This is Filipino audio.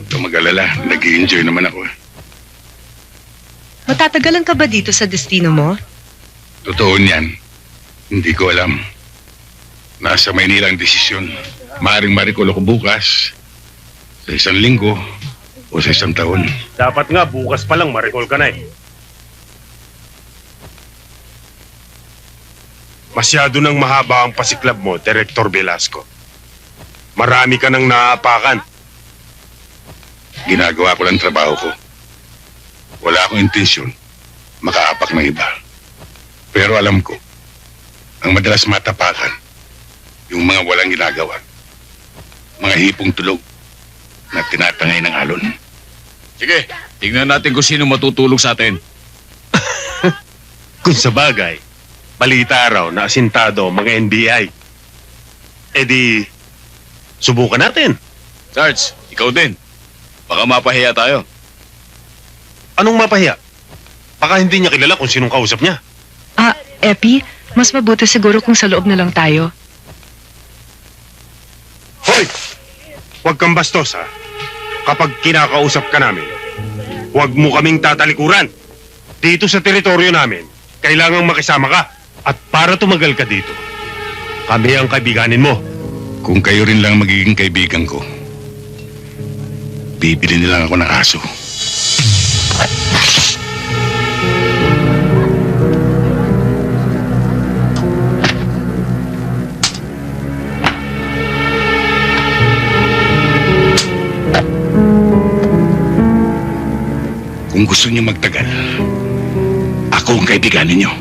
Huwag kang mag-alala. Nag-i-enjoy naman ako. Matatagalan ka ba dito sa destino mo? Totoo niyan. Hindi ko alam. Nasa Maynila ang desisyon. Maaring marikol ako bukas. Sa 1 linggo o sa 1 taon. Dapat nga, bukas pa lang ma-recall ka na eh. Masyado nang mahaba ang pasiklab mo, Director Velasco. Marami ka nang naaapakan. Ginagawa ko lang trabaho ko. Wala akong intensyon makaapak ng iba. Pero alam ko, ang madalas matapakan, yung mga walang ginagawa. Mga hipong tulog na tinatangay ng alon. Sige, tignan natin kung sino matutulog sa atin. Kung sa bagay, balita raw na asintado ang mga NBI. Eh di, subukan natin. Sarge, ikaw din. Baka mapahiya tayo. Anong mapahiya? Baka hindi niya kilala kung sinong kausap niya. Epi, mas mabuti siguro kung sa loob na lang tayo. Hoy! Huwag kang bastos, ha? Kapag kinakausap ka namin, huwag mo kaming tatalikuran. Dito sa teritoryo namin, kailangang makisama ka. At para tumagal ka dito, kami ang kaibiganin mo. Kung kayo rin lang magiging kaibigan ko, bibili nilang ako ng aso. Kung gusto niyo magtagal, ako ang kaibiganin niyo.